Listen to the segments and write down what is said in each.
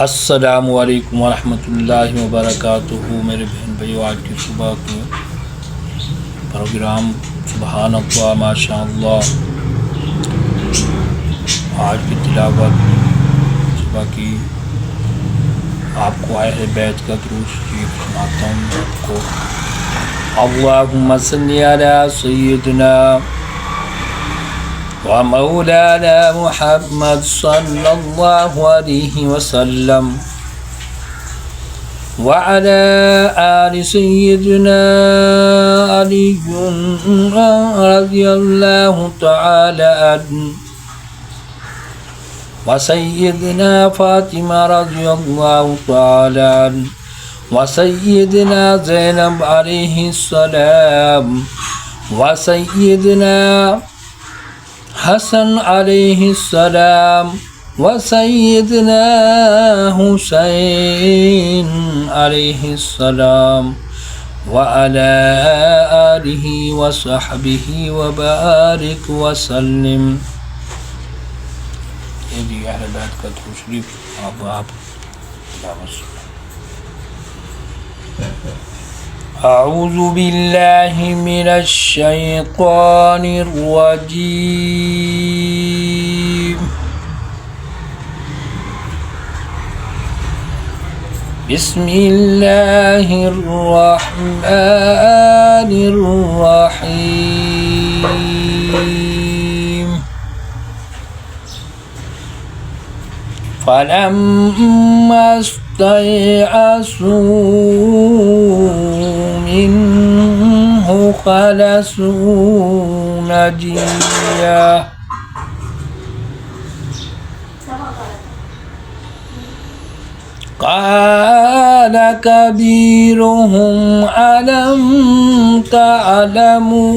السلام علیکم ورحمۃ اللہ وبرکاتہ۔ میرے بہن بھائیو، آج کی صبح کے پروگرام سبحان اللہ ماشاء اللہ، آج کی تلاوت صبح کی آپ کو آئے ہے بیت کا درود شریف سناتا ہوں میں آپ کو۔ اللہم صلی علی سیدنا ومولانا محمد صلی اللہ علیہ وسلم وعلى آل سيدنا علي رضي الله تعالى عنه وسيدنا فاطمة رضي الله تعالى عنه وسيدنا زينب عليه السلام وسيدنا حسن عليه السلام وسيدنا حسين عليه السلام وعلى آله وصحبه وبارك وسلم۔ یہ جی اہل بیت کا درود شریف آپ اعوذ باللہ من الشیطان الرجیم، بسم اللہ الرحمن الرحیم۔ فلما استيئسوا منه خلصوا نجيا قال كبيرهم ألم تعلموا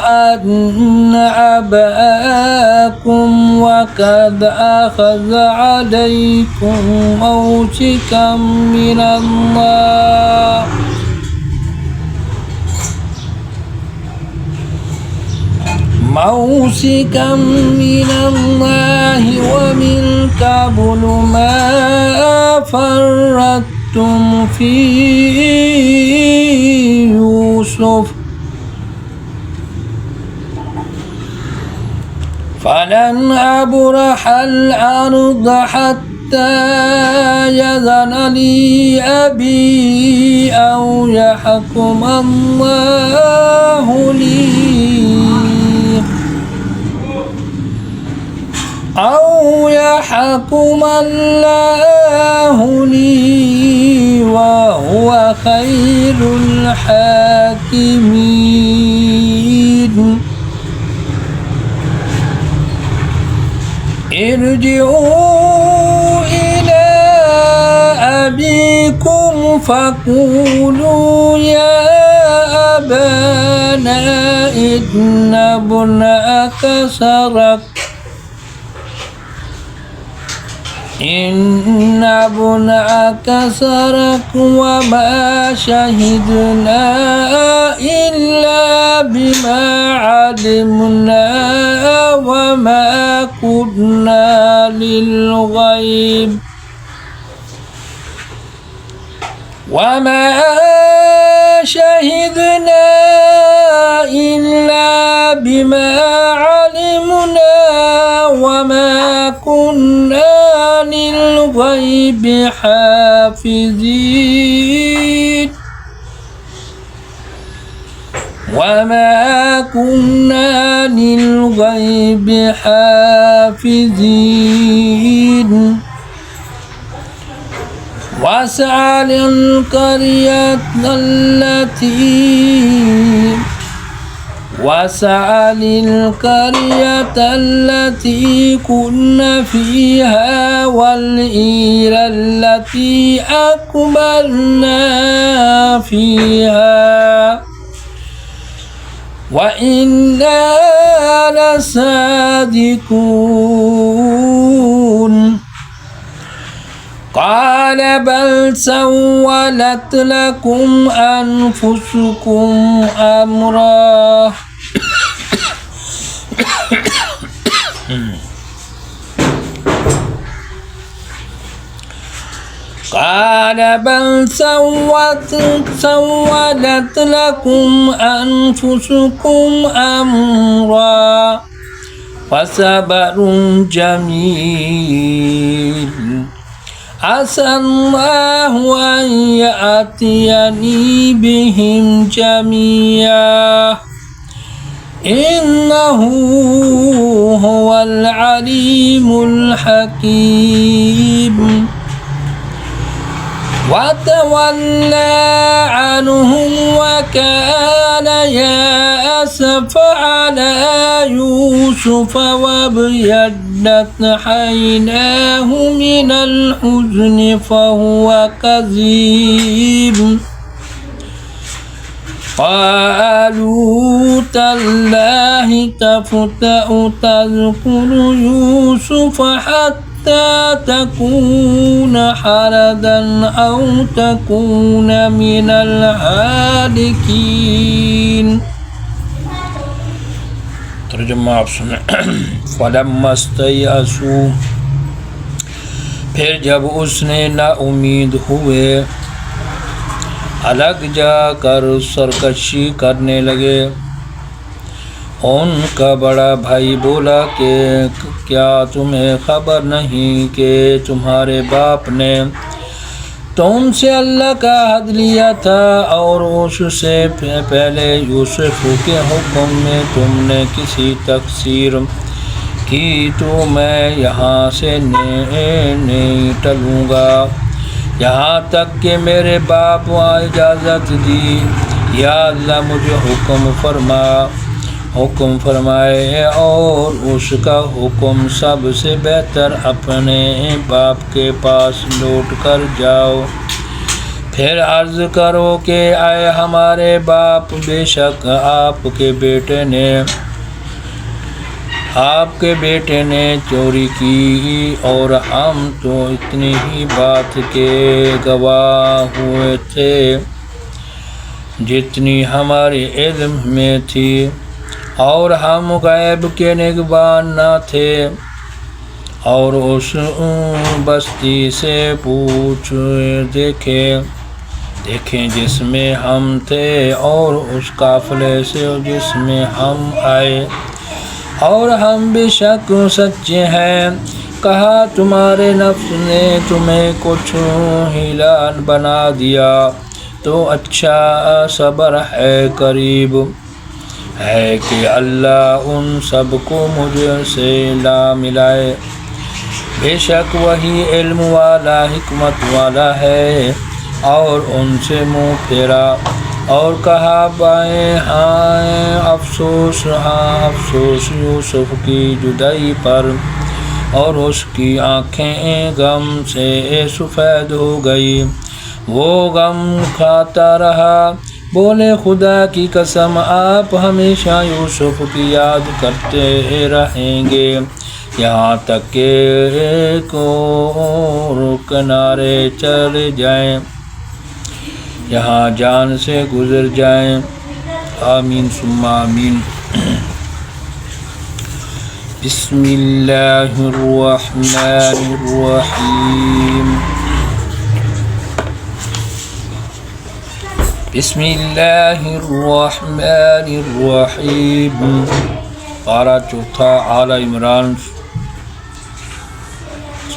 أن أباكم وقد أخذ عليكم موثقا من الله ومن قبل ما فرطتم في يوسف فلن أبرح الأرض حتى يأذن لي أبي أو يحكم الله لي وهو خير الحاكمين۔ ارجعوا إلى أبيكم فقولوا يا أبانا إن ابنك سرق وما شهدنا إلا بما علمنا وما كنا للغيب وما كنا للغيب حافظين واسأل القرية التي كنا فيها والعير التي أقبلنا فيها وإنا لصادقون۔ قال بل سولت لكم أنفسكم أمرا قال بل سولت لكم أنفسكم أمرا فصبر جميل عسى الله أن يأتيني بهم جميعا إنه هو العليم الحكيم وتولى عنهم وكان يأسف على يوسف وابيضت عيناه من الحزن فهو كظيم قالوا تالله تفتأ تذكر يوسف حتى تكون حردا أو تكون من الهالكين. ترجمہ آپ سنیں. فلما استيئسوا پھر جب اس نے نا امید ہوئے الگ جا کر سرکشی کرنے لگے. ان کا بڑا بھائی بولا کہ کیا تمہیں خبر نہیں کہ تمہارے باپ نے تم سے اللہ کا عہد لیا تھا اور اس سے پہلے یوسف کے حکم میں تم نے کسی تقصیر کی تو میں یہاں سے نہیں ٹلوں گا یہاں تک کہ میرے باپ کو اجازت دی. یا اللہ مجھے حکم فرمائے اور اس کا حکم سب سے بہتر اپنے باپ کے پاس لوٹ کر جاؤ. پھر عرض کرو کہ اے ہمارے باپ بے شک آپ کے بیٹے نے چوری کی اور ہم تو اتنی ہی بات کے گواہ ہوئے تھے جتنی ہمارے علم میں تھی اور ہم غیب کے نگہبان نہ تھے. اور اس بستی سے پوچھ دیکھیں جس میں ہم تھے اور اس قافلے سے جس میں ہم آئے اور ہم بے شک سچے ہیں. کہا تمہارے نفس نے تمہیں کچھ ہیلا بنا دیا تو اچھا صبر ہے قریب ہے کہ اللہ ان سب کو مجھ سے لا ملائے. بے شک وہی علم والا حکمت والا ہے. اور ان سے منہ پھیرا اور کہا بائیں افسوس یوسف کی جدائی پر اور اس کی آنکھیں غم سے سفید ہو گئی. وہ غم کھاتا رہا. بولے خدا کی قسم آپ ہمیشہ یوسف کی یاد کرتے رہیں گے یہاں تک کہ ایک اور کنارے چلے جائیں یہاں جان سے گزر جائیں. آمین ثم آمین. بسم اللہ الرحمن الرحیم. بسم اللہ الرحمن الرحیم. پارہ چوتھا اعلیٰ عمران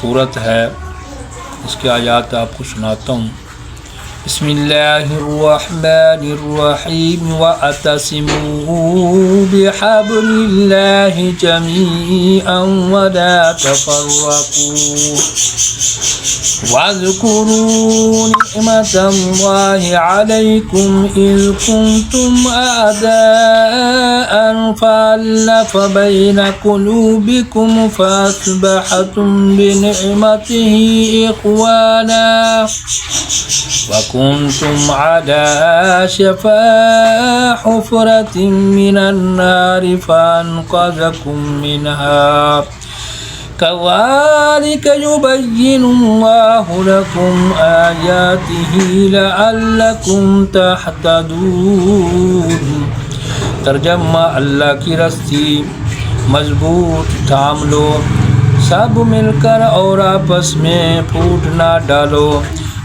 صورت ہے. اس کے آیات آپ کو سناتا ہوں. بسم اللہ الرحمن الرحیم. وَاعْتَصِمُوا بِحَبْلِ اللَّهِ جَمِيعًا وَلَا تَفَرَّقُوا وَاذْكُرُوا نِعْمَةَ اللَّهِ عَلَيْكُمْ إِذْ كُنْتُمْ أَعْدَاءً فَأَلَّفَ بَيْنَ قُلُوبِكُمْ فَأَصْبَحْتُمْ بِنِعْمَتِهِ إِخْوَانًا وَكُنْتُمْ عَلَى شَفَا حُفْرَةٍ مِّنَ النَّارِ فَأَنْقَذَكُم مِّنْهَا كَذَلِكَ يُبَيِّنُ اللَّهُ لَكُمْ آيَاتِهِ لَعَلَّكُمْ تَهْتَدُونَ. ترجمہ اللہ کی رسی مضبوط تھام لو سب مل کر اور آپس میں پھوٹ نہ ڈالو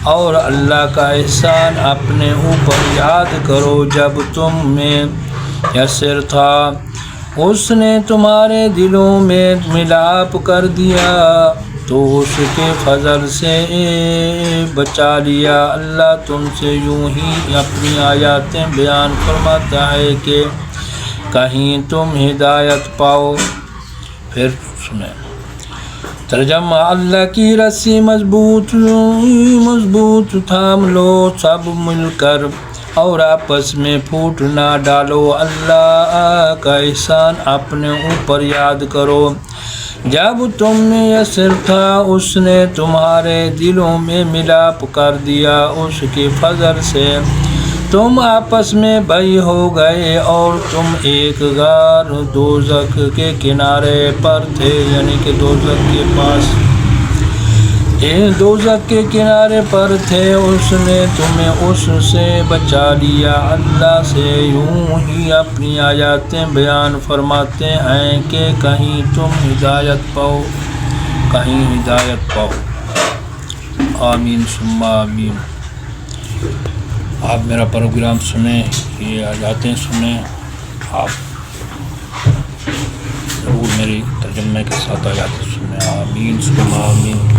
اور اللہ کا احسان اپنے اوپر یاد کرو جب تم میں یسر تھا، اس نے تمہارے دلوں میں ملاپ کر دیا تو اس کے فضل سے بچا لیا۔ اللہ تم سے یوں ہی اپنی آیاتیں بیان فرماتا ہے کہ کہیں تم ہدایت پاؤ۔ پھر سنیں ترجمہ، اللہ کی رسی مضبوط تھام لو سب مل کر اور آپس میں پھوٹ نہ ڈالو۔ اللہ کا احسان اپنے اوپر یاد کرو جب تم میں یسر تھا، اس نے تمہارے دلوں میں ملاپ کر دیا، اس کے فضل سے تم آپس میں بھائی ہو گئے اور تم ایک غار دوزخ کے کنارے پر تھے، یعنی کہ دوزخ کے پاس دوزخ کے کنارے پر تھے، اس نے تمہیں اس سے بچا لیا۔ اللہ سے یوں ہی اپنی آیاتیں بیان فرماتے ہیں کہ کہیں تم ہدایت پاؤ، کہیں ہدایت پاؤ۔ آمین ثم آمین۔ آپ میرا پروگرام سنیں، یہ آیاتیں سنیں، آپ ضرور میری ترجمے کے ساتھ آیاتیں سنیں۔ آمین ثم آمین۔